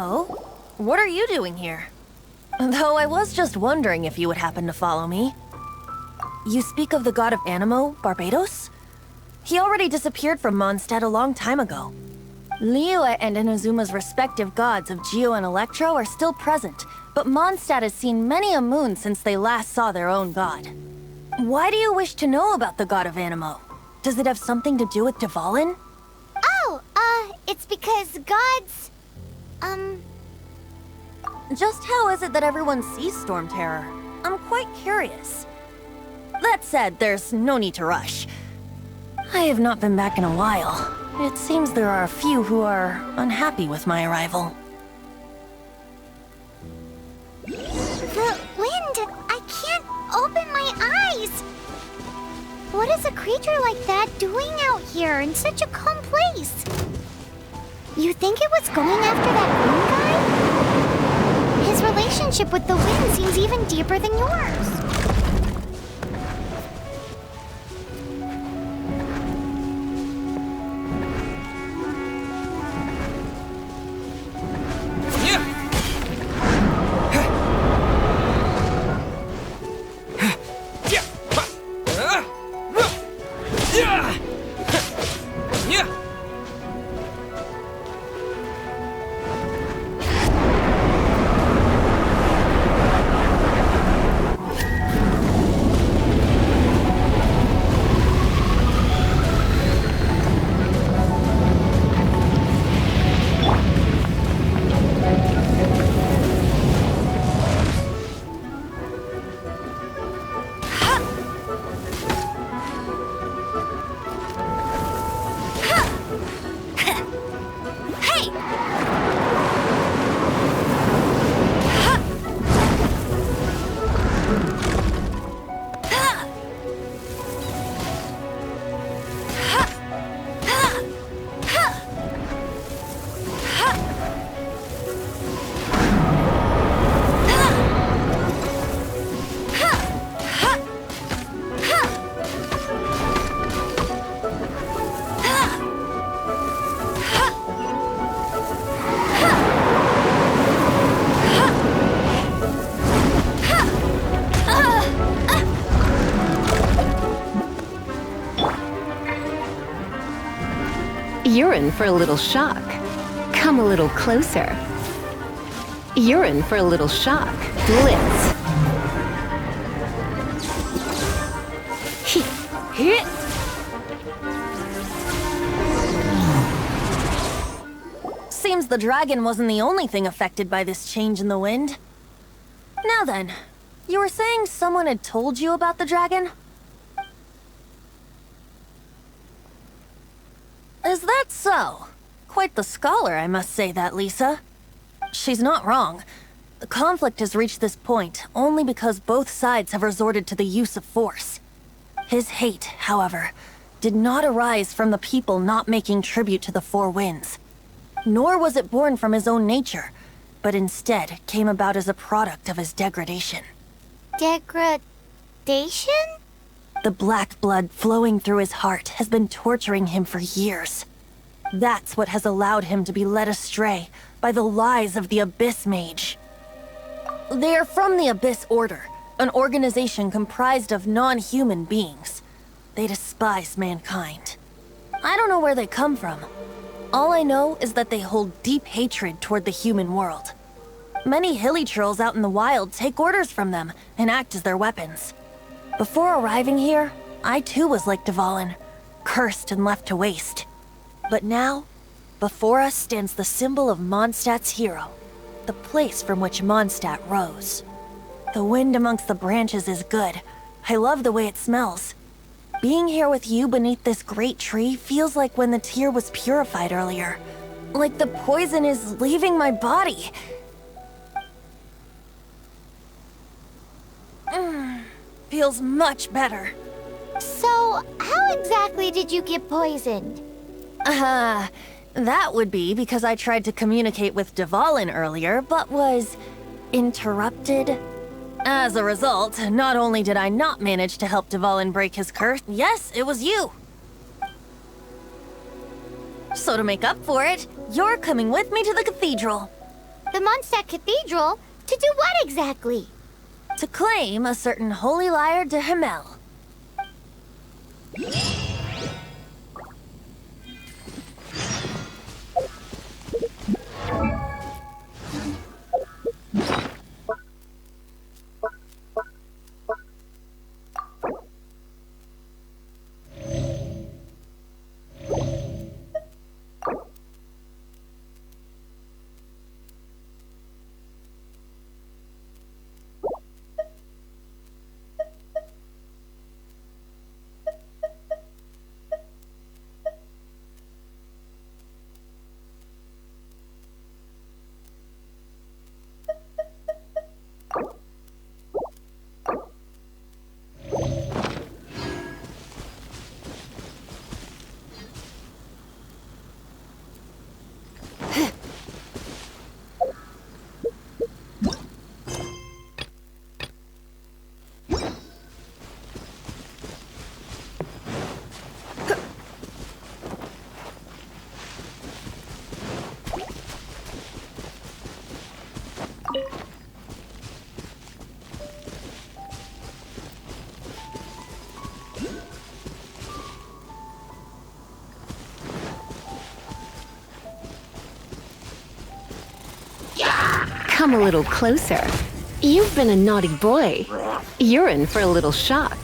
Oh? What are you doing here? Though I was just wondering if you would happen to follow me. You speak of the god of Animo, Barbados? He already disappeared from Mondstadt a long time ago. Liyue and Inazuma's respective gods of Geo and Electro are still present, but Mondstadt has seen many a moon since they last saw their own god. Why do you wish to know about the god of Animo? Does it have something to do with Dvalin? Oh, it's because gods... Just how is it that everyone sees Storm Terror? I'm quite curious. That said, there's no need to rush. I have not been back in a while. It seems there are a few who are unhappy with my arrival. The wind! I can't open my eyes! What is a creature like that doing out here in such a calm place? You think it was going after that moon guy? His relationship with the wind seems even deeper than yours. You're in for a little shock. Come a little closer. You're in for a little shock. Blitz. Seems the dragon wasn't the only thing affected by this change in the wind. Now then, you were saying someone had told you about the dragon? Is that so? Quite the scholar, I must say that, Lisa. She's not wrong. The conflict has reached this point only because both sides have resorted to the use of force. His hate, however, did not arise from the people not making tribute to the Four Winds. Nor was it born from his own nature, but instead came about as a product of his degradation. Degradation? The black blood flowing through his heart has been torturing him for years. That's what has allowed him to be led astray by the lies of the Abyss Mage. They are from the Abyss Order, an organization comprised of non-human beings. They despise mankind. I don't know where they come from. All I know is that they hold deep hatred toward the human world. Many hilly trolls out in the wild take orders from them and act as their weapons. Before arriving here, I too was like Dvalin, cursed and left to waste. But now, before us stands the symbol of Mondstadt's hero, the place from which Mondstadt rose. The wind amongst the branches is good. I love the way it smells. Being here with you beneath this great tree feels like when the tear was purified earlier. Like the poison is leaving my body. Feels much better. So, how exactly did you get poisoned? That would be because I tried to communicate with Dvalin earlier, but was interrupted. As a result, not only did I not manage to help Dvalin break his curse, yes, it was you. So to make up for it, you're coming with me to the cathedral. The Mondstadt Cathedral? To do what exactly? To claim a certain holy lyre de Himmel. Come a little closer. You've been a naughty boy. You're in for a little shock.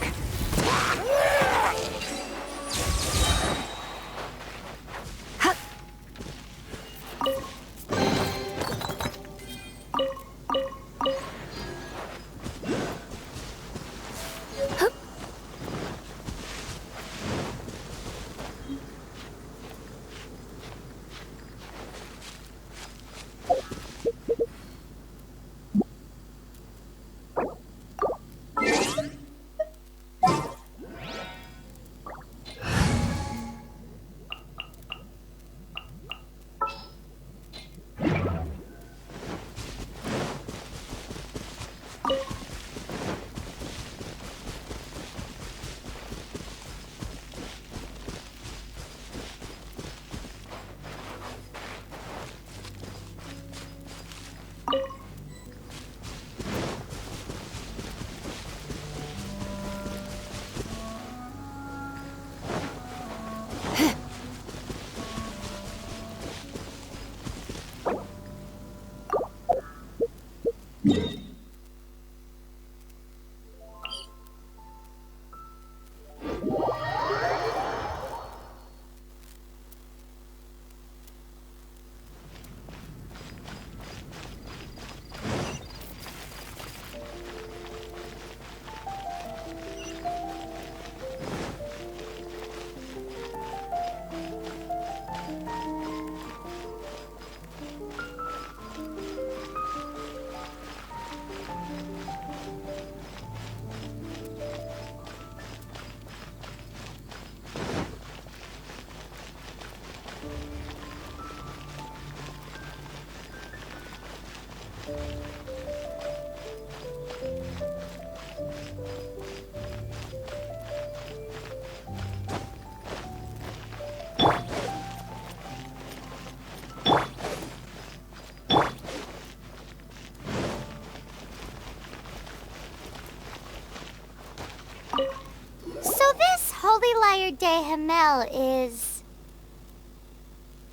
So this Holy Lyre de Himmel is...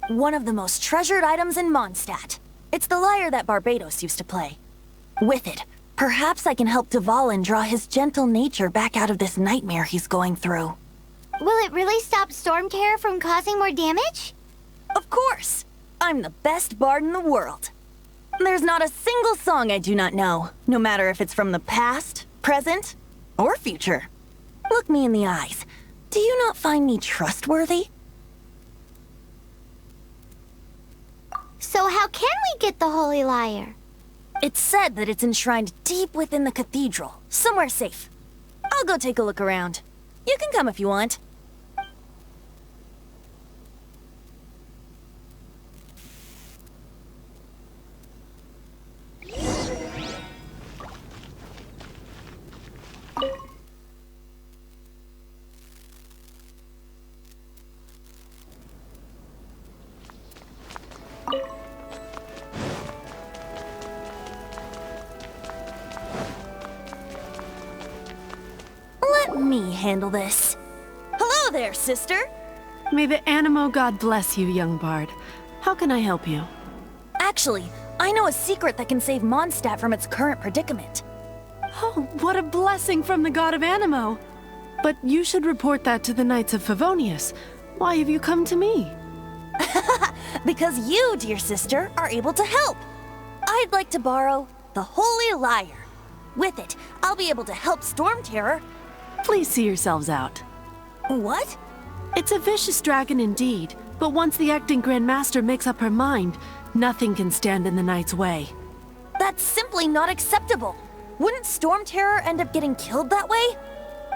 One of the most treasured items in Mondstadt. It's the lyre that Barbados used to play. With it, perhaps I can help Dvalin draw his gentle nature back out of this nightmare he's going through. Will it really stop Stormterror from causing more damage? Of course! I'm the best bard in the world. There's not a single song I do not know, no matter if it's from the past, present, or future. Look me in the eyes. Do you not find me trustworthy? So how can we get the Holy Lyre? It's said that it's enshrined deep within the cathedral, somewhere safe. I'll go take a look around. You can come if you want. handle this. Hello there, sister! May the Animo god bless you, young bard. How can I help you? Actually, I know a secret that can save Mondstadt from its current predicament. Oh, what a blessing from the god of Animo! But you should report that to the Knights of Favonius. Why have you come to me? Because you, dear sister, are able to help. I'd like to borrow the Holy Lyre. With it, I'll be able to help Storm Terror. Please see yourselves out. What? It's a vicious dragon indeed, but once the acting Grand Master makes up her mind, nothing can stand in the Knight's way. That's simply not acceptable. Wouldn't Storm Terror end up getting killed that way?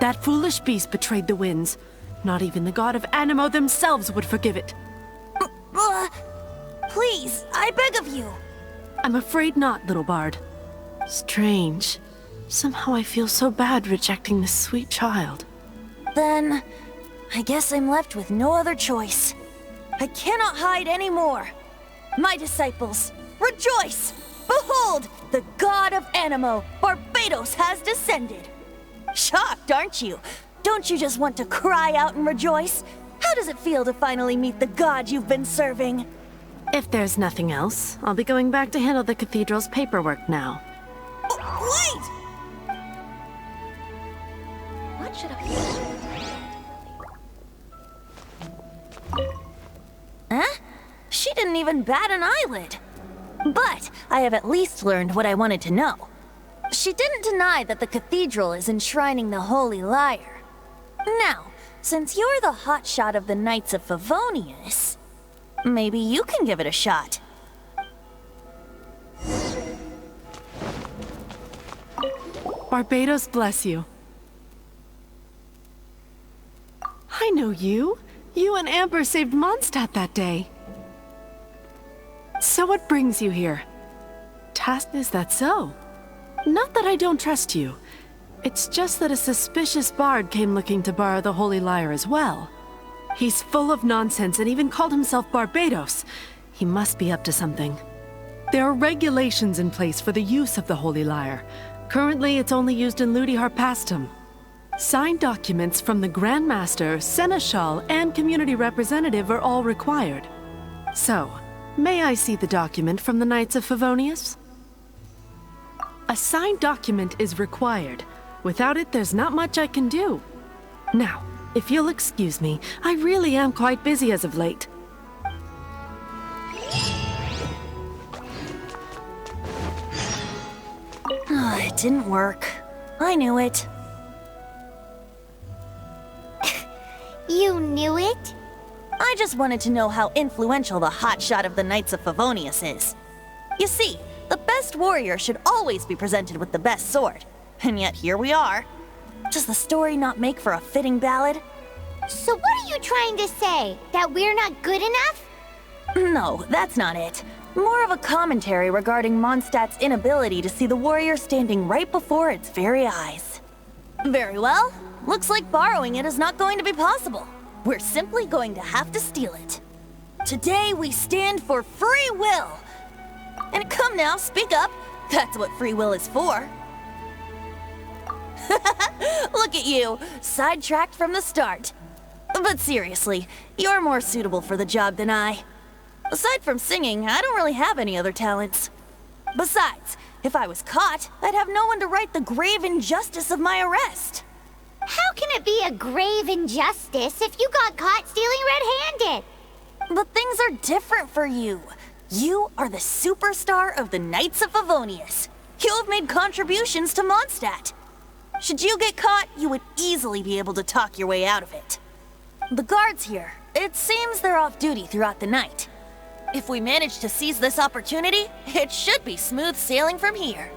That foolish beast betrayed the winds. Not even the god of Animo themselves would forgive it. Please, I beg of you. I'm afraid not, little bard. Strange. Somehow I feel so bad rejecting this sweet child. Then, I guess I'm left with no other choice. I cannot hide anymore. My disciples, rejoice! Behold, the god of Animo, Barbados, has descended. Shocked, aren't you? Don't you just want to cry out and rejoice? How does it feel to finally meet the god you've been serving? If there's nothing else, I'll be going back to handle the cathedral's paperwork now. Wait! What should I... Huh? She didn't even bat an eyelid. But I have at least learned what I wanted to know. She didn't deny that the cathedral is enshrining the Holy Lyre. Now, since you're the hotshot of the Knights of Favonius, maybe you can give it a shot. Barbados bless you. I know you. You and Amber saved Mondstadt that day. So what brings you here? Is that so? Not that I don't trust you. It's just that a suspicious bard came looking to borrow the Holy Lyre as well. He's full of nonsense and even called himself Barbados. He must be up to something. There are regulations in place for the use of the Holy Lyre. Currently, it's only used in Ludi Harpastum. Signed documents from the Grand Master, Seneschal, and Community Representative are all required. So, may I see the document from the Knights of Favonius? A signed document is required. Without it, there's not much I can do. Now, if you'll excuse me, I really am quite busy as of late. It didn't work. I knew it. You knew it? I just wanted to know how influential the hotshot of the Knights of Favonius is. You see, the best warrior should always be presented with the best sword. And yet here we are. Does the story not make for a fitting ballad? So what are you trying to say? That we're not good enough? No, that's not it. More of a commentary regarding Mondstadt's inability to see the warrior standing right before its very eyes. Very well. Looks like borrowing it is not going to be possible. We're simply going to have to steal it. Today we stand for free will. And come now, speak up. That's what free will is for. Look at you, sidetracked from the start. But seriously, you're more suitable for the job than I. Aside from singing, I don't really have any other talents. Besides, if I was caught, I'd have no one to right the grave injustice of my arrest. How can it be a grave injustice if you got caught stealing red-handed? But things are different for you. You are the superstar of the Knights of Favonius. You have made contributions to Mondstadt. Should you get caught, you would easily be able to talk your way out of it. The guards here, it seems they're off duty throughout the night. If we manage to seize this opportunity, it should be smooth sailing from here.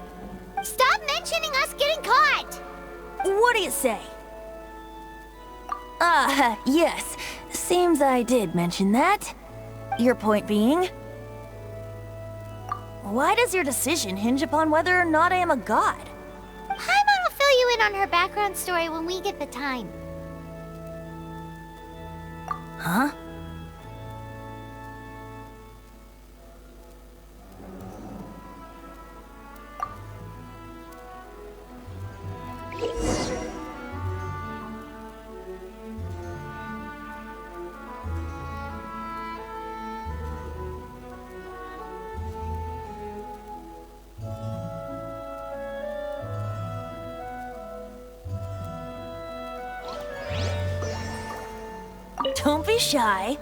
Stop mentioning us getting caught! What do you say? Yes. Seems I did mention that. Your point being? Why does your decision hinge upon whether or not I am a god? Paimon will fill you in on her background story when we get the time. Huh? Don't be shy.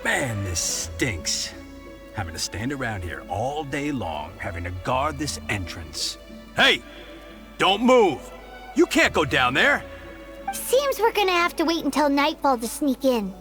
Man, this stinks. Having to stand around here all day long, having to guard this entrance. Hey! Don't move! You can't go down there! Seems we're gonna have to wait until nightfall to sneak in.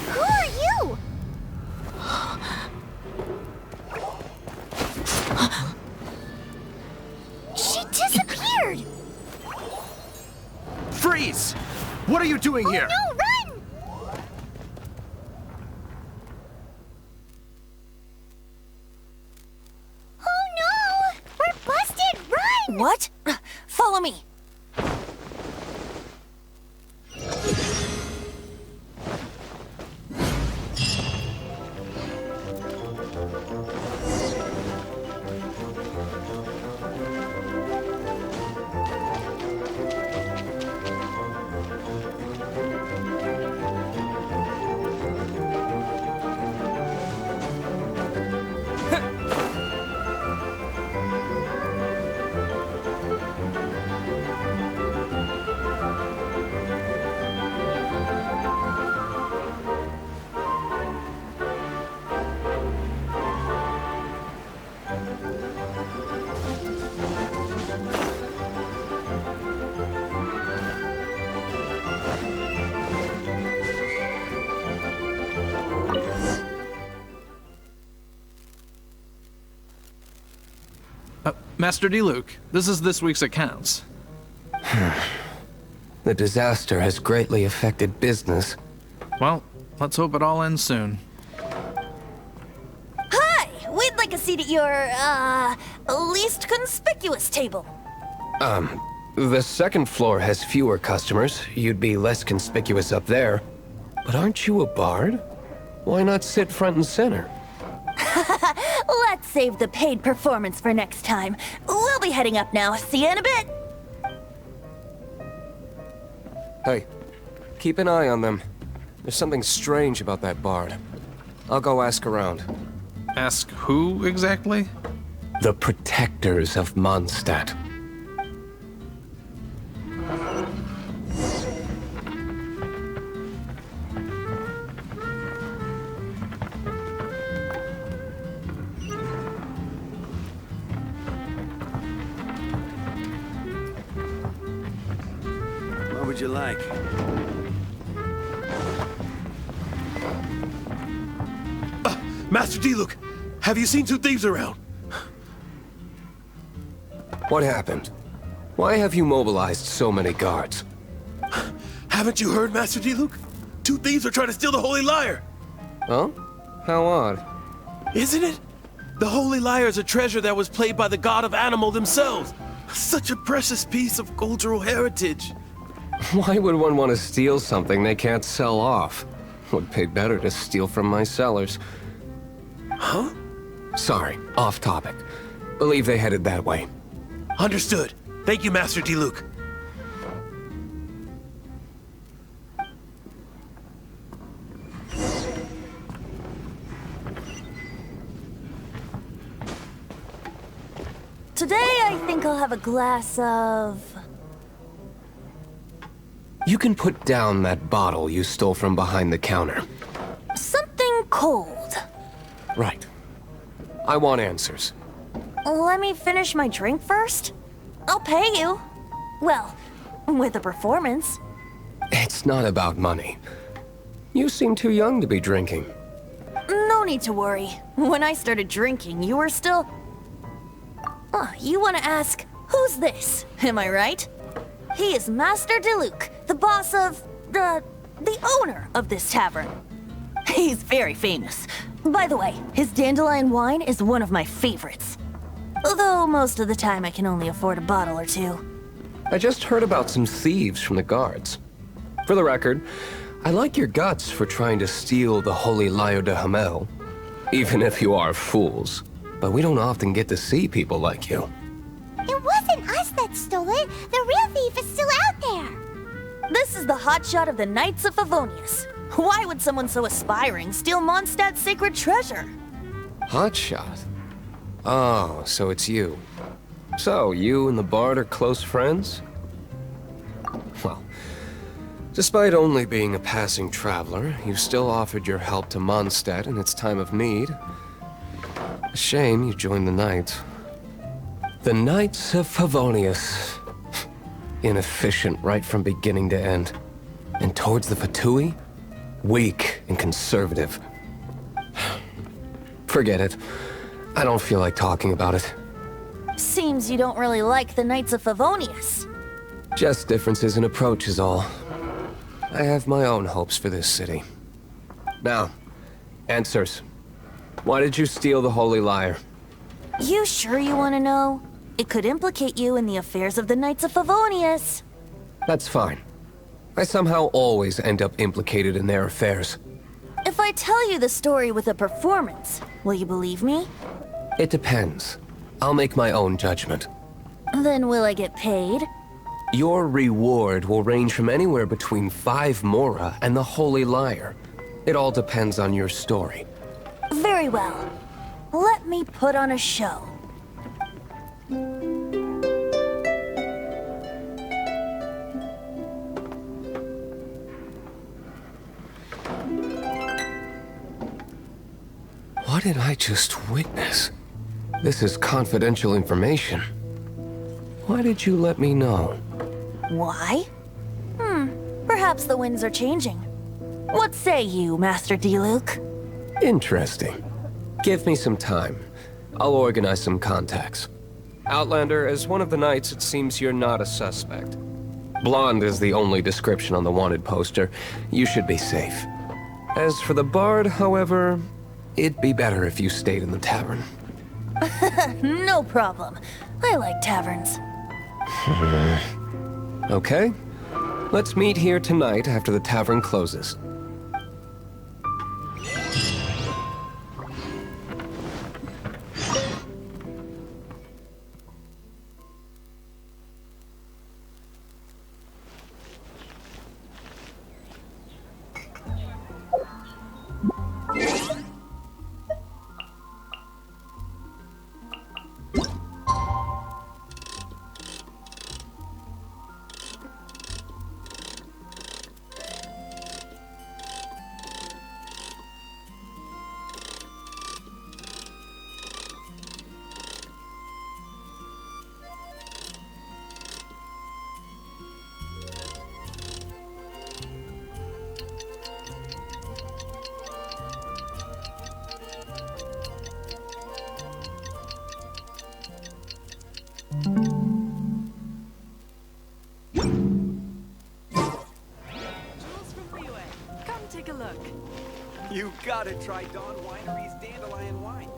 Who are you? She disappeared! Freeze! What are you doing here? No, run! Oh no! We're busted! Run! What? Follow me. Master D-Luke, this is this week's accounts. The disaster has greatly affected business. Well, let's hope it all ends soon. Hi! We'd like a seat at your, least conspicuous table. The second floor has fewer customers. You'd be less conspicuous up there. But aren't you a bard? Why not sit front and center? Let's save the paid performance for next time. We'll be heading up now. See you in a bit. Hey, keep an eye on them. There's something strange about that bard. I'll go ask around. Ask who exactly? The protectors of Mondstadt. What would you like? Master D-Luke, have you seen two thieves around? What happened? Why have you mobilized so many guards? Haven't you heard, Master D-Luke? Two thieves are trying to steal the Holy Lyre. Huh? How odd. Isn't it? The Holy Lyre is a treasure that was played by the god of animal themselves. Such a precious piece of cultural heritage. Why would one want to steal something they can't sell off? Would pay better to steal from my sellers. Huh? Sorry, off topic. Believe they headed that way. Understood. Thank you, Master D-Luke. Today, I think I'll have a glass of... You can put down that bottle you stole from behind the counter. something cold. Right. I want answers. Let me finish my drink first. I'll pay you. Well, with a performance. It's not about money. You seem too young to be drinking. No need to worry. When I started drinking, you were still... Oh, you want to ask, who's this? Am I right? He is Master DeLuke, the boss of... the owner of this tavern. He's very famous. By the way, his dandelion wine is one of my favorites. Although most of the time I can only afford a bottle or two. I just heard about some thieves from the guards. For the record, I like your guts for trying to steal the Holy Lyre de Hamel. Even if you are fools. But we don't often get to see people like you. It wasn't us that stole it. The real thief is still out there. This is the hotshot of the Knights of Favonius. Why would someone so aspiring steal Mondstadt's sacred treasure? Hotshot? Oh, so it's you. So, you and the Bard are close friends? Well, despite only being a passing traveler, you still offered your help to Mondstadt in its time of need. A shame you joined the Knights. The Knights of Favonius. Inefficient right from beginning to end. And towards the Fatui? Weak and conservative. Forget it. I don't feel like talking about it. Seems you don't really like the Knights of Favonius. Just differences in approach is all. I have my own hopes for this city. Now, answers. Why did you steal the Holy Lyre? You sure you want to know? It could implicate you in the affairs of the Knights of Favonius. That's fine. I somehow always end up implicated in their affairs. If I tell you the story with a performance, will you believe me? It depends. I'll make my own judgment. Then will I get paid? Your reward will range from anywhere between 5 Mora and the Holy Lyre. It all depends on your story. Very well. Let me put on a show. What did I just witness? This is confidential information. Why did you let me know? Why? Perhaps the winds are changing. What say you, Master D-Luke? Interesting. Give me some time. I'll organize some contacts. Outlander, as one of the knights, it seems you're not a suspect. Blonde is the only description on the wanted poster. You should be safe. As for the bard, however, it'd be better if you stayed in the tavern. No problem. I like taverns. Okay. Let's meet here tonight after the tavern closes. Come take a look. You gotta try Dawn Winery's Dandelion Wine.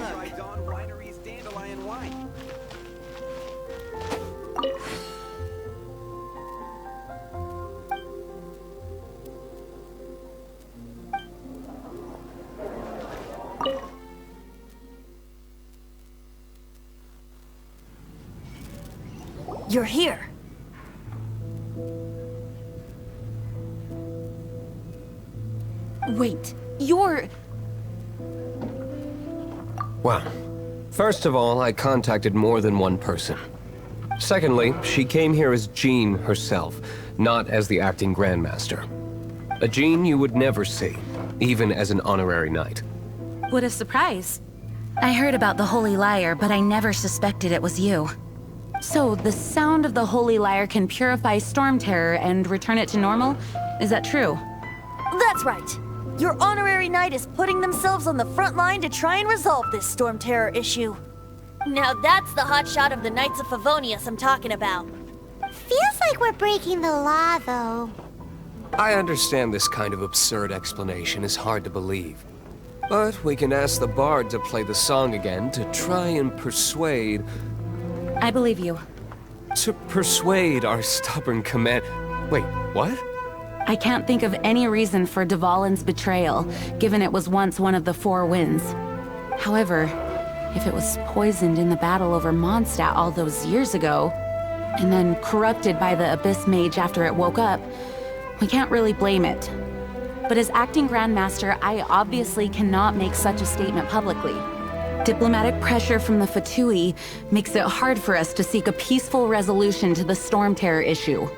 Try Dawn Winery's Dandelion Wine. You're here. Wait, you're... Well, first of all, I contacted more than one person. Secondly, she came here as Jean herself, not as the acting Grandmaster. A Jean you would never see, even as an honorary knight. What a surprise. I heard about the Holy Lyre, but I never suspected it was you. So, the sound of the Holy Lyre can purify Storm Terror and return it to normal? Is that true? That's right. Your honorary knight is putting themselves on the front line to try and resolve this Storm Terror issue. Now that's the hotshot of the Knights of Favonius I'm talking about. Feels like we're breaking the law, though. I understand this kind of absurd explanation is hard to believe. But we can ask the bard to play the song again to try and persuade... I believe you. To persuade our stubborn command... Wait, what? I can't think of any reason for Dvalin's betrayal, given it was once one of the Four Winds. However, if it was poisoned in the battle over Mondstadt all those years ago, and then corrupted by the Abyss Mage after it woke up, we can't really blame it. But as acting Grandmaster, I obviously cannot make such a statement publicly. Diplomatic pressure from the Fatui makes it hard for us to seek a peaceful resolution to the Storm Terror issue.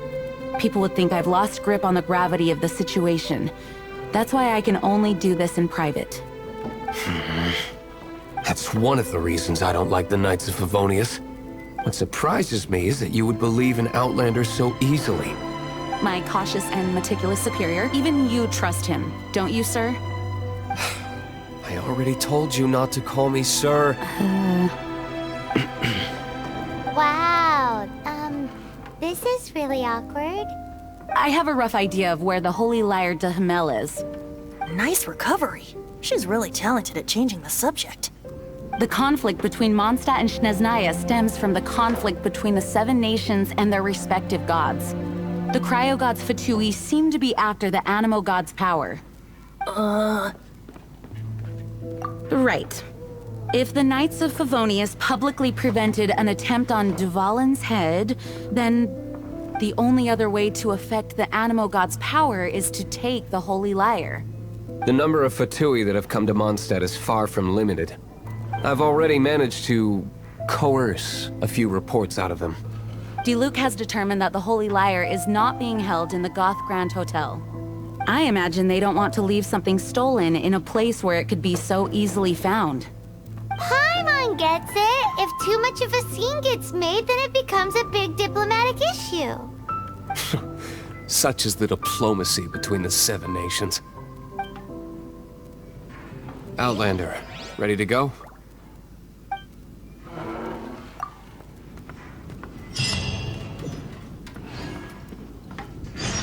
People would think I've lost grip on the gravity of the situation. That's why I can only do this in private. That's one of the reasons I don't like the Knights of Favonius. What surprises me is that you would believe in Outlanders so easily. My cautious and meticulous superior, even you trust him, don't you, sir? I already told you not to call me sir. Wow, this is really awkward. I have a rough idea of where the Holy Lyre de Himmel is. Nice recovery. She's really talented at changing the subject. The conflict between Mondstadt and Snezhnaya stems from the conflict between the Seven Nations and their respective gods. The Cryo-gods Fatui seem to be after the Animo god's power. Right. If the Knights of Favonius publicly prevented an attempt on Dvalin's head, then the only other way to affect the Animo god's power is to take the Holy Lyre. The number of Fatui that have come to Mondstadt is far from limited. I've already managed to coerce a few reports out of them. Diluc has determined that the Holy Lyre is not being held in the Goth Grand Hotel. I imagine they don't want to leave something stolen in a place where it could be so easily found. Paimon gets it. If too much of a scene gets made, then it becomes a big diplomatic issue. Such is the diplomacy between the 7 nations. Outlander, ready to go?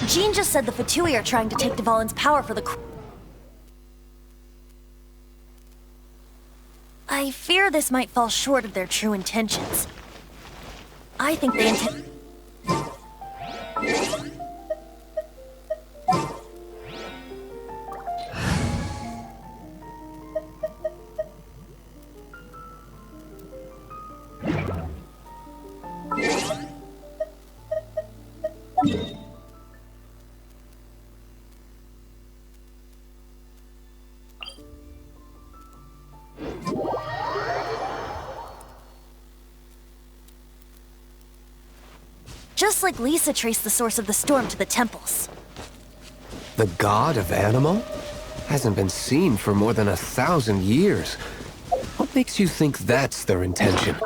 Jean just said the Fatui are trying to take Dvalin's power for the I fear this might fall short of their true intentions. I think they intend... Just like Lisa traced the source of the storm to the temples. The god of Animal? Hasn't been seen for more than 1,000 years. What makes you think that's their intention?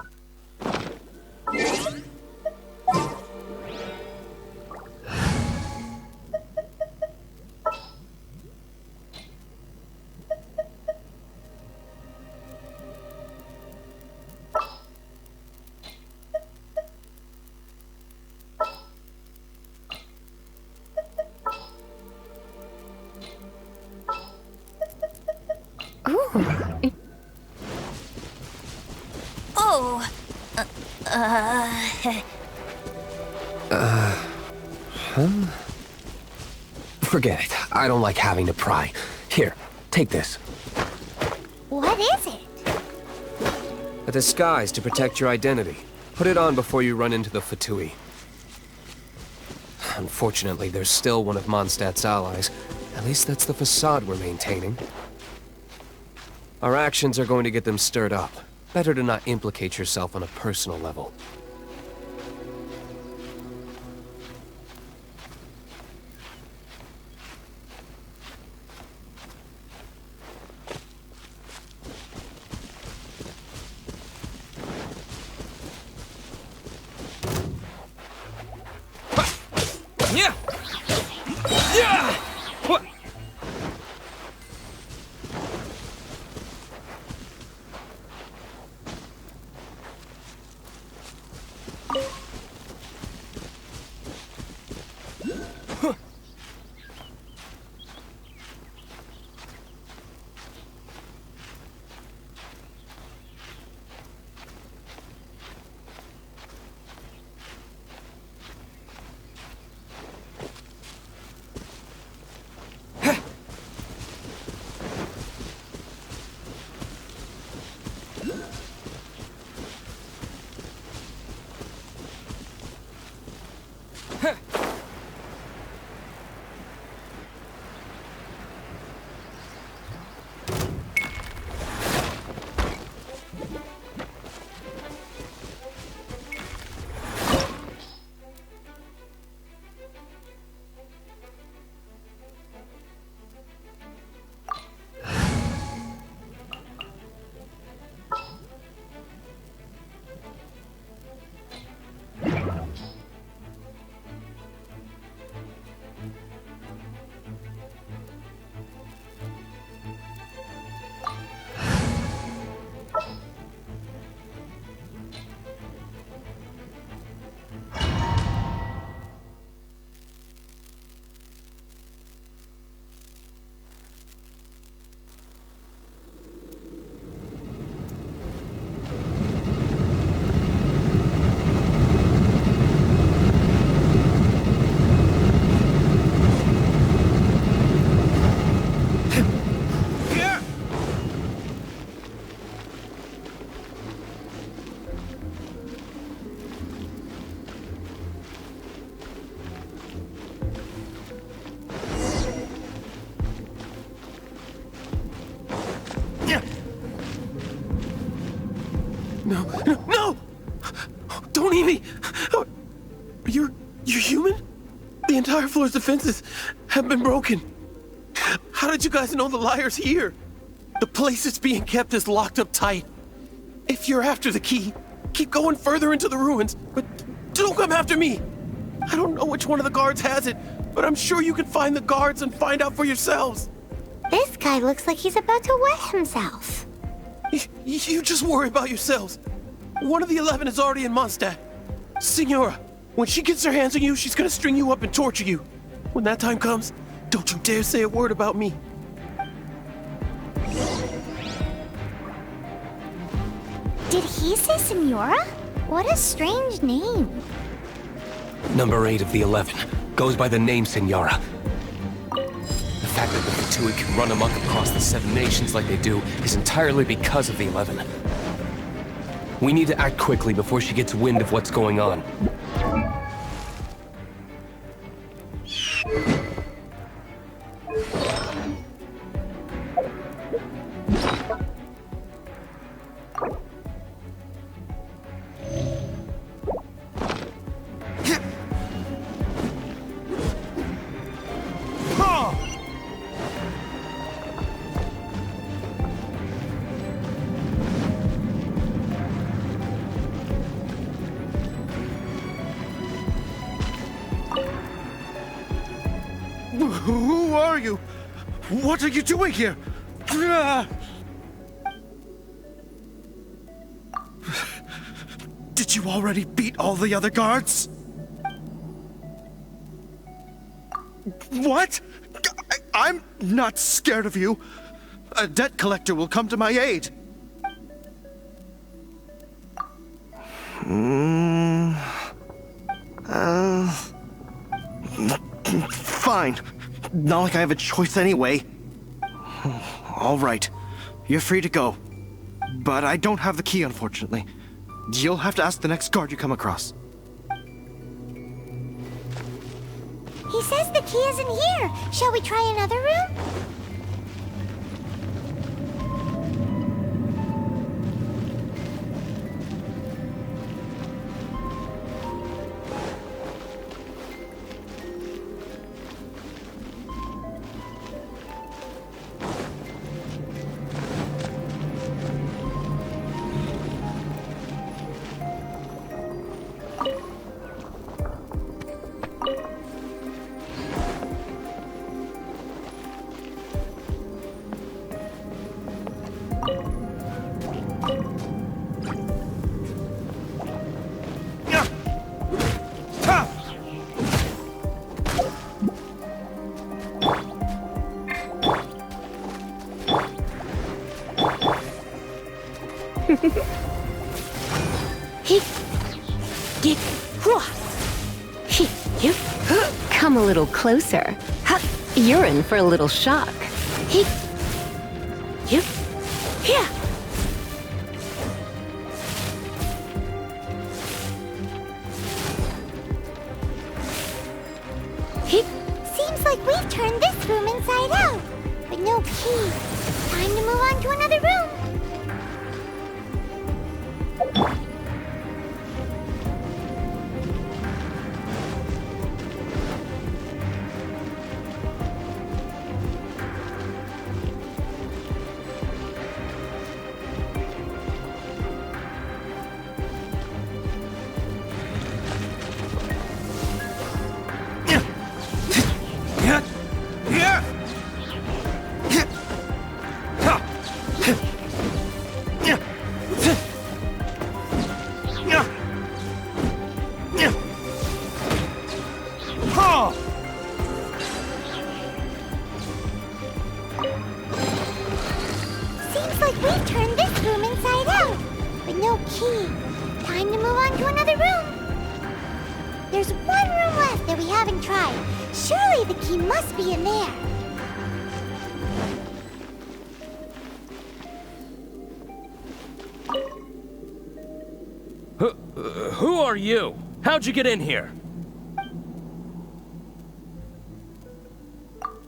Oh! Forget it. I don't like having to pry. Here, take this. What is it? A disguise to protect your identity. Put it on before you run into the Fatui. Unfortunately, there's still one of Mondstadt's allies. At least that's the facade we're maintaining. Our actions are going to get them stirred up. Better to not implicate yourself on a personal level. Yeah! Yeah! What? No, no, no! Don't eat me! You're human? The entire floor's defenses have been broken. How did you guys know the liar's here? The place it's being kept is locked up tight. If you're after the key, keep going further into the ruins, but don't come after me. I don't know which one of the guards has it, but I'm sure you can find the guards and find out for yourselves. This guy looks like he's about to wet himself. You just worry about yourselves. One of the 11 is already in Mondstadt. Signora, when she gets her hands on you, she's gonna string you up and torture you. When that time comes, don't you dare say a word about me. Did he say Senora? What a strange name. Number 8 of the 11 goes by the name Senora. The fact that the Fatui can run amok across the 7 nations like they do is entirely because of the 11. We need to act quickly before she gets wind of what's going on. Who are you? What are you doing here? Did you already beat all the other guards? What? I'm not scared of you. A debt collector will come to my aid. Fine. Not like I have a choice anyway. All right. You're free to go. But I don't have the key, unfortunately. You'll have to ask the next guard you come across. He says the key isn't here. Shall we try another room? Come a little closer. You're in for a little shock. Seems like we've turned this room inside out, but no key. Time to move on to another room. Seems like we've turned this room inside out, but no key. Time to move on to another room. There's one room left that we haven't tried. Surely the key must be in there. Who are you? How'd you get in here?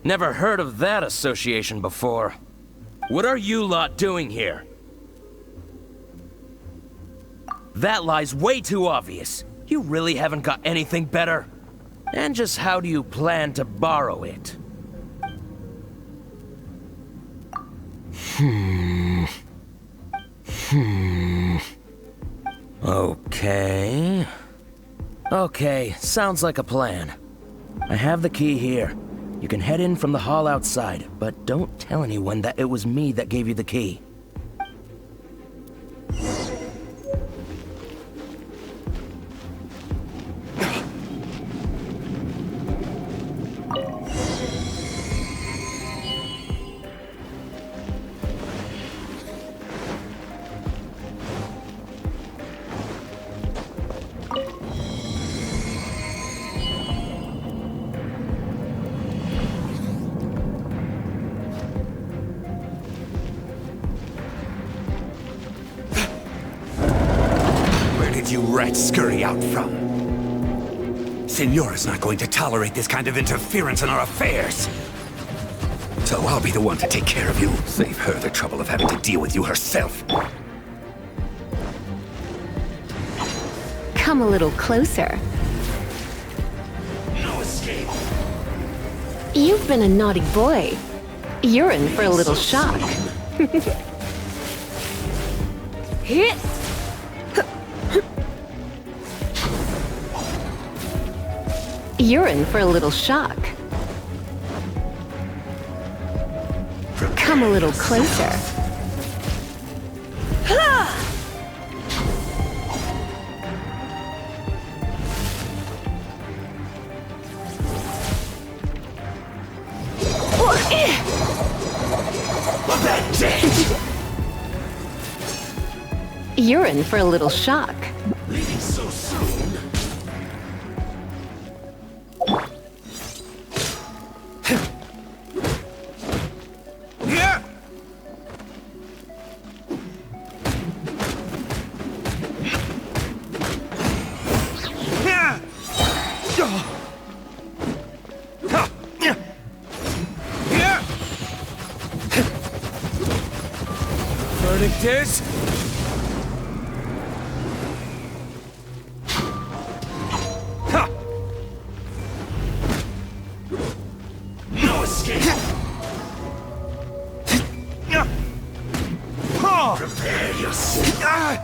Never heard of that association before. What are you lot doing here? That lie's way too obvious. You really haven't got anything better? And just how do you plan to borrow it? Okay. Okay, sounds like a plan. I have the key here. You can head in from the hall outside, but don't tell anyone that it was me that gave you the key. You rats scurry out from? Senora's not going to tolerate this kind of interference in our affairs. So I'll be the one to take care of you. Save her the trouble of having to deal with you herself. Come a little closer. No escape. You've been a naughty boy. You're in for a little shock. Hit! You're in for a little shock. Come a little closer. You're in for a little shock. Leaving so soon. Verdict is... No escape. Prepare yourself.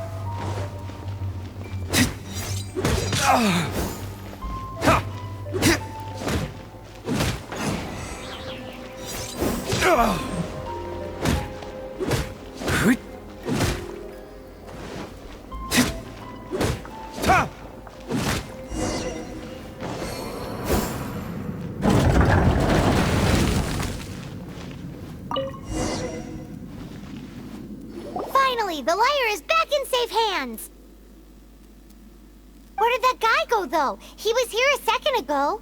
Finally, the lyre is back in safe hands! Where did that guy go, though? He was here a second ago.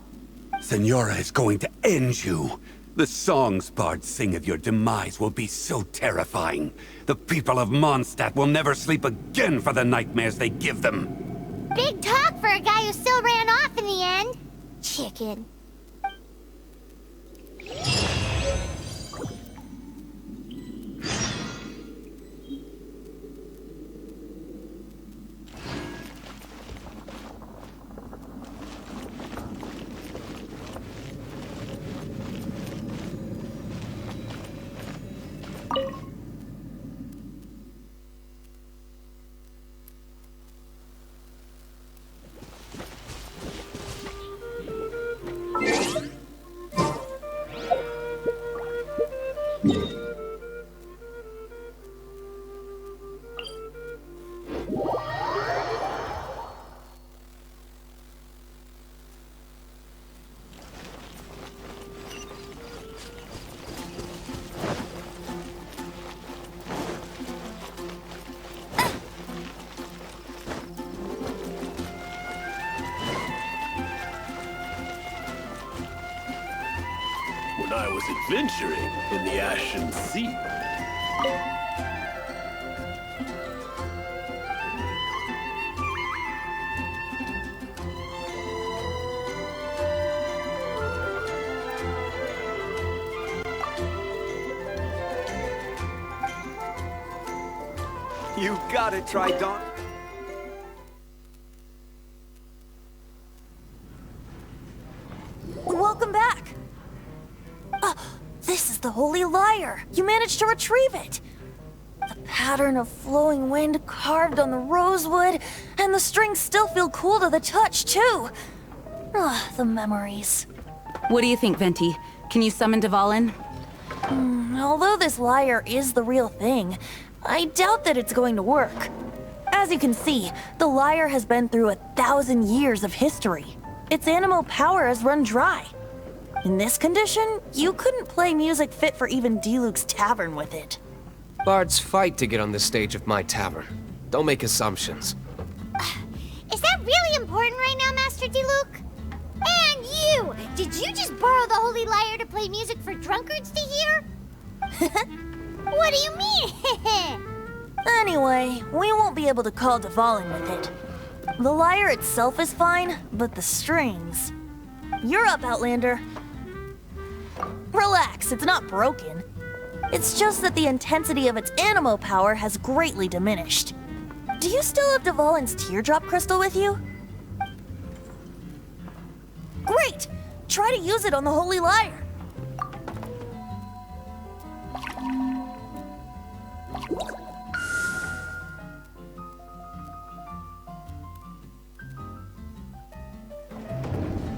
Senora is going to end you. The songs bards sing of your demise will be so terrifying. The people of Mondstadt will never sleep again for the nightmares they give them. Big talk for a guy who still ran off in the end. Chicken. When I was adventuring in the Ashen Sea. You gotta try Dawn. Welcome back. This is the Holy Lyre! You managed to retrieve it! The pattern of flowing wind carved on the rosewood, and the strings still feel cool to the touch, too! Ah, the memories. What do you think, Venti? Can you summon Dvalin? Although this lyre is the real thing, I doubt that it's going to work. As you can see, the lyre has been through 1,000 years of history. Its animo power has run dry. In this condition, you couldn't play music fit for even Diluc's tavern with it. Bards fight to get on the stage of my tavern. Don't make assumptions. Is that really important right now, Master Diluc? And you! Did you just borrow the Holy Lyre to play music for drunkards to hear? What do you mean? Anyway, we won't be able to call Dvalin with it. The lyre itself is fine, but the strings... You're up, Outlander. Relax, it's not broken. It's just that the intensity of its animo power has greatly diminished. Do you still have Dvalin's teardrop crystal with you? Great! Try to use it on the Holy Lyre.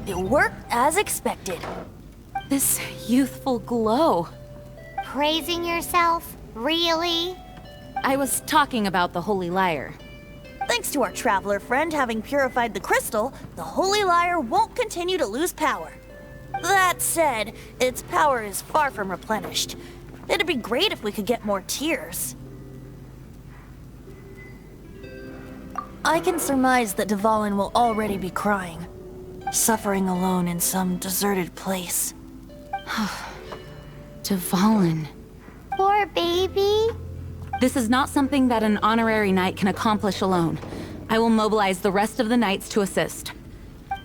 It worked as expected. This youthful glow. Praising yourself? Really? I was talking about the Holy Lyre. Thanks to our traveler friend having purified the crystal, the Holy Lyre won't continue to lose power. That said, its power is far from replenished. It'd be great if we could get more tears. I can surmise that Dvalin will already be crying, suffering alone in some deserted place. Dvalin. Poor baby. This is not something that an honorary knight can accomplish alone. I will mobilize the rest of the knights to assist.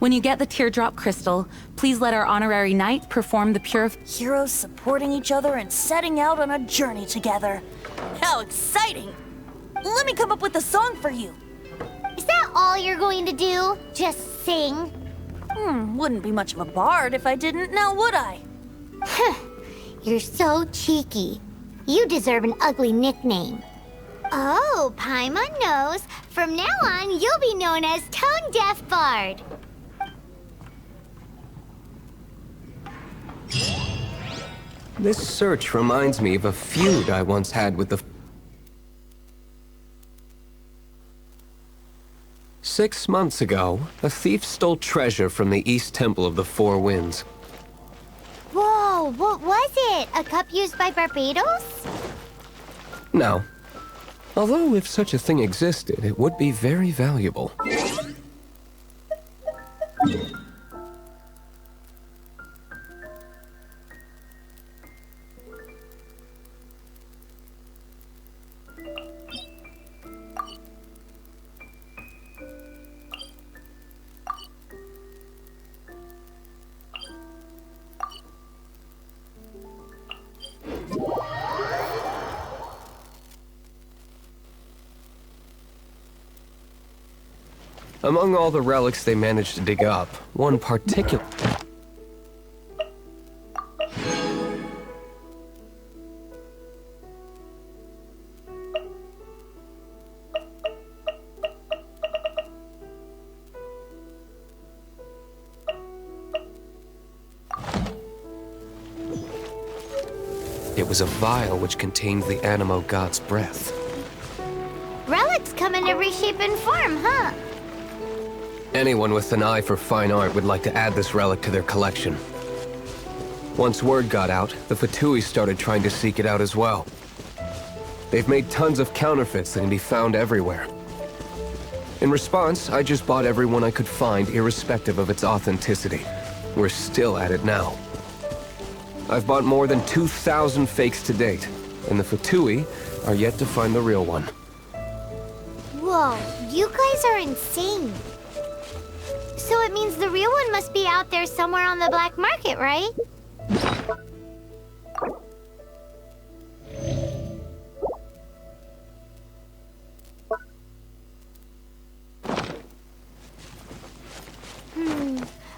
When you get the teardrop crystal, please let our honorary knight perform the Heroes supporting each other and setting out on a journey together. How exciting! Let me come up with a song for you. Is that all you're going to do? Just sing? Wouldn't be much of a bard if I didn't, now would I? You're so cheeky. You deserve an ugly nickname. Oh, Paimon knows. From now on, you'll be known as Tone Deaf Bard. This search reminds me of a feud I once had with the... 6 months ago, a thief stole treasure from the East Temple of the Four Winds. Whoa, what was it? A cup used by Barbados? No. Although if such a thing existed, it would be very valuable. Among all the relics they managed to dig up, one particular... It was a vial which contained the Animo God's breath. Relics come in every shape and form, huh? Anyone with an eye for fine art would like to add this relic to their collection. Once word got out, the Fatui started trying to seek it out as well. They've made tons of counterfeits that can be found everywhere. In response, I just bought every one I could find, irrespective of its authenticity. We're still at it now. I've bought more than 2,000 fakes to date, and the Fatui are yet to find the real one. Whoa, you guys are insane. So it means the real one must be out there somewhere on the black market, right?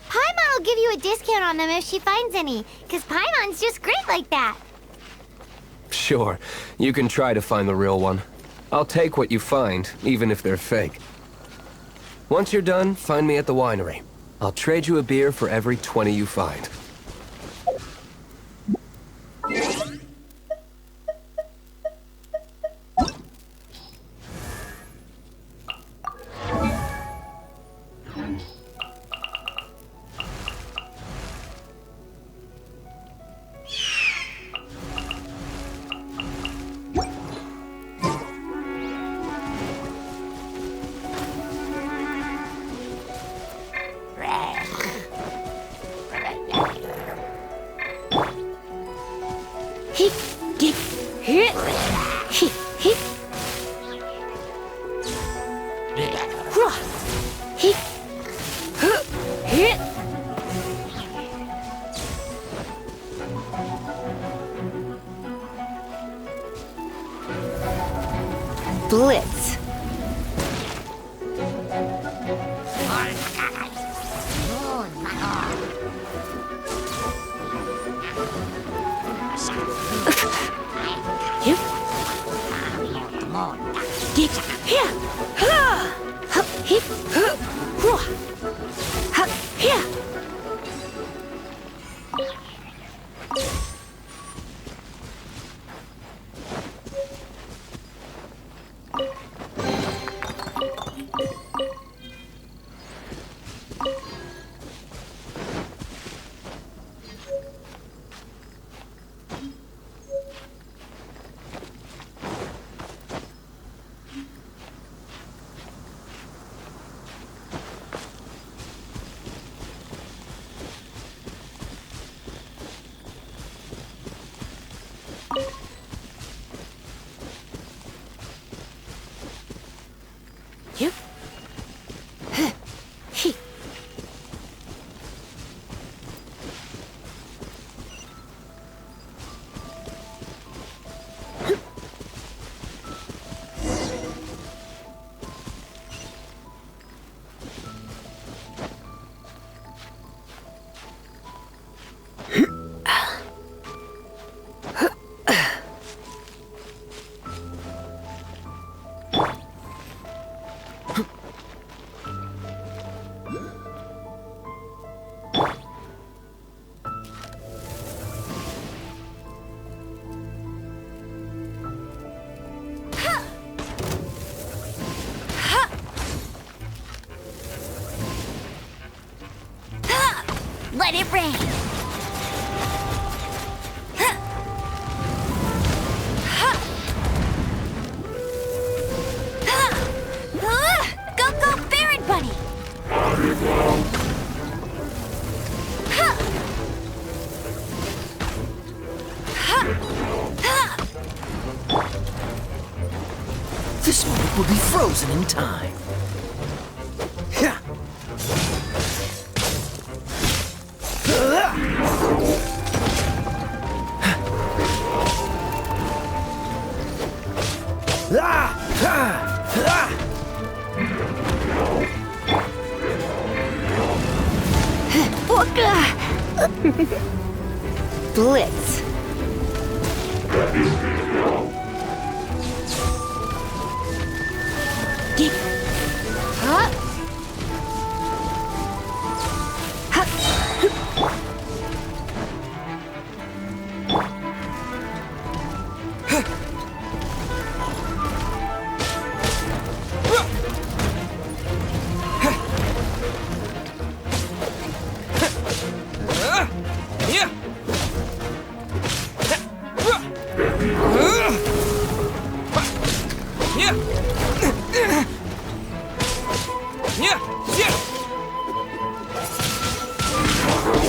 Paimon will give you a discount on them if she finds any, because Paimon's just great like that. Sure, you can try to find the real one. I'll take what you find, even if they're fake. Once you're done, find me at the winery. I'll trade you a beer for every 20 you find. Blitz. Let it rain. Go, go, Baron Bunny! This moment will be frozen in time. Blitz.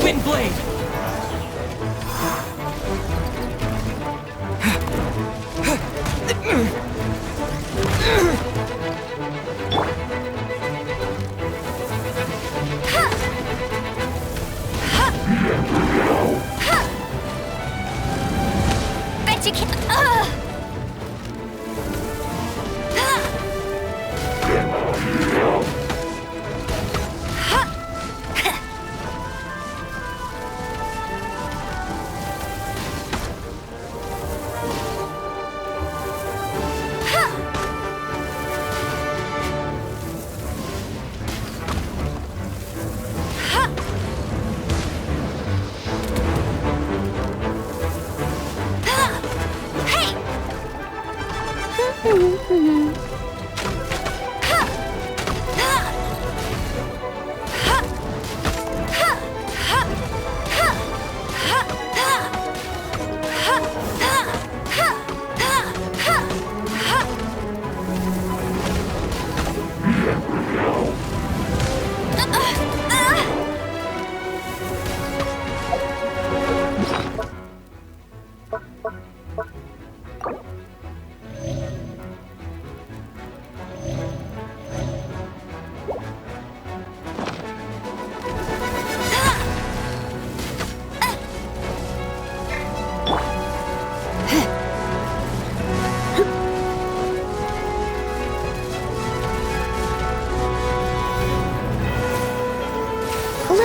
Windblade! Bet you can.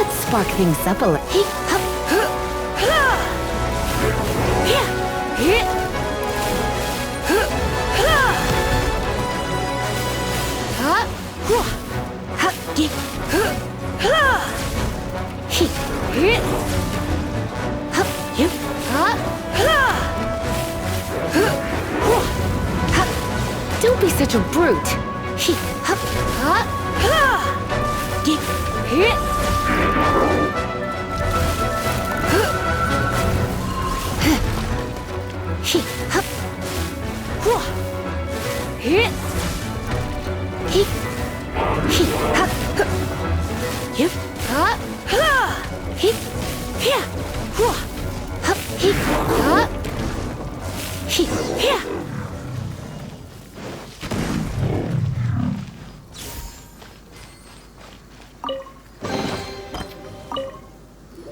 Let's spark things up a little. Don't be such a brute.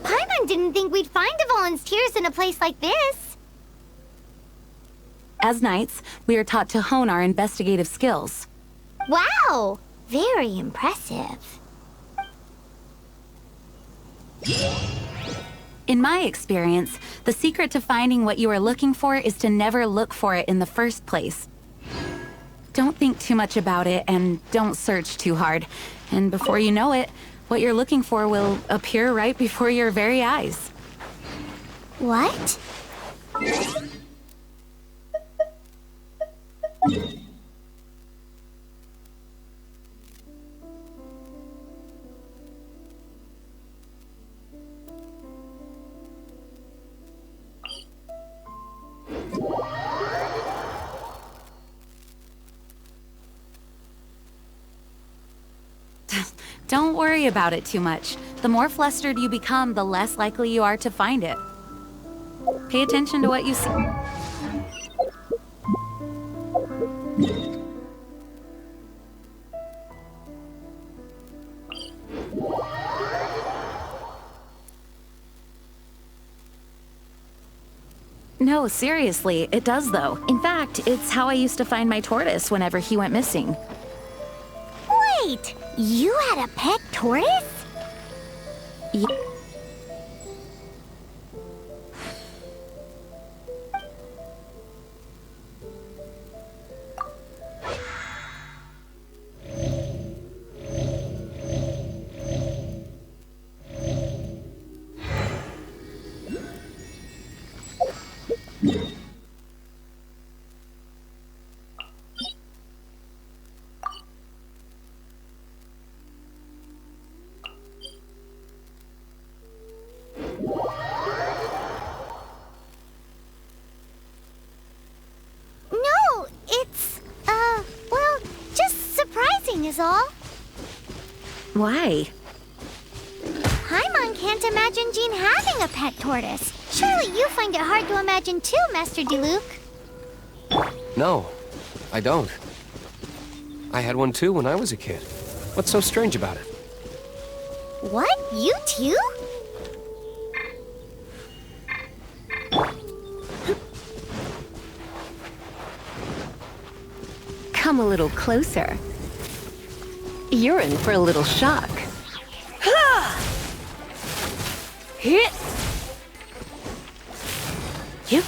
Paimon didn't think we'd find the volunteers in a place like this. As knights, we are taught to hone our investigative skills. Wow! Very impressive. In my experience, the secret to finding what you are looking for is to never look for it in the first place. Don't think too much about it and don't search too hard. And before you know it, what you're looking for will appear right before your very eyes. What? Don't worry about it too much. The more flustered you become, the less likely you are to find it. Pay attention to what you see. No, seriously, it does though. In fact, it's how I used to find my tortoise whenever he went missing. Wait! You had a pet tortoise? No, it's, well, just surprising is all. Why? Paimon can't imagine Jean having a pet tortoise. Surely you find it hard to imagine too, Master Diluc. No, I don't. I had one too when I was a kid. What's so strange about it? What? You too? Come a little closer. You're in for a little shock. Hit! Yep.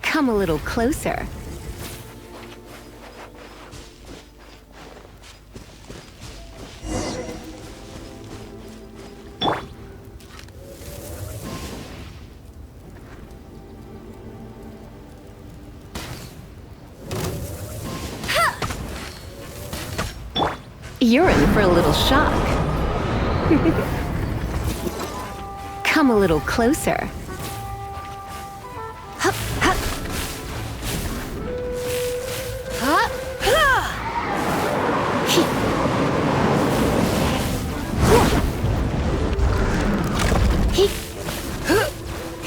Come a little closer. You're in for a little shock. Come a little closer. Hup, hup. Hup, ha. He.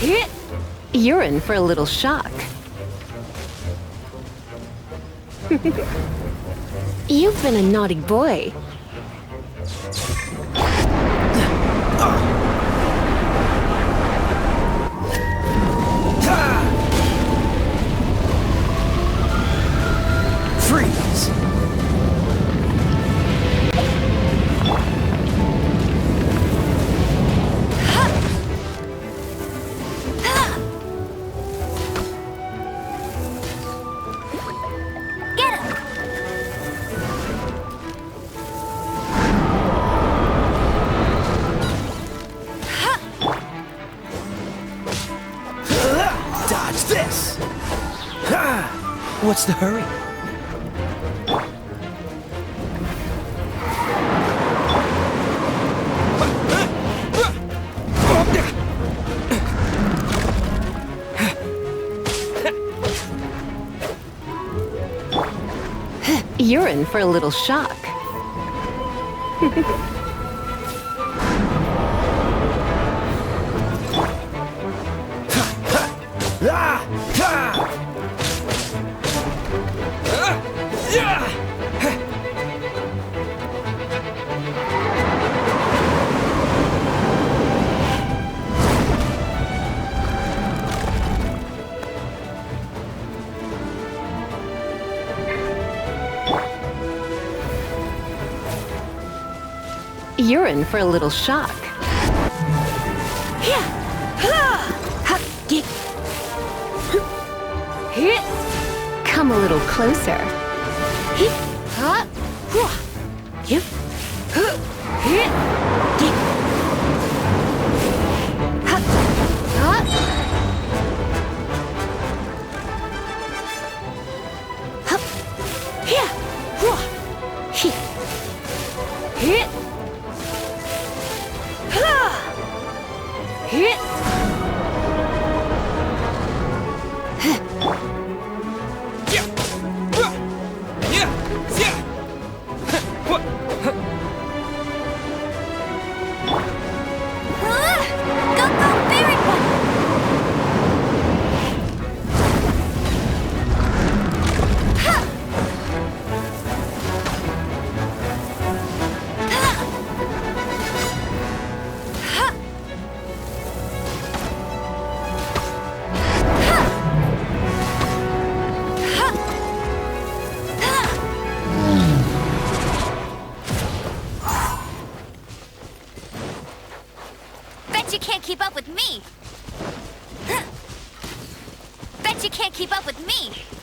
He. You're in for a little shock. You've been a naughty boy. Freeze! Get him! Dodge this! What's the hurry? You're in for a little shock. You're in for a little shock. Come a little closer. Go, go, fairy one! keep up with me.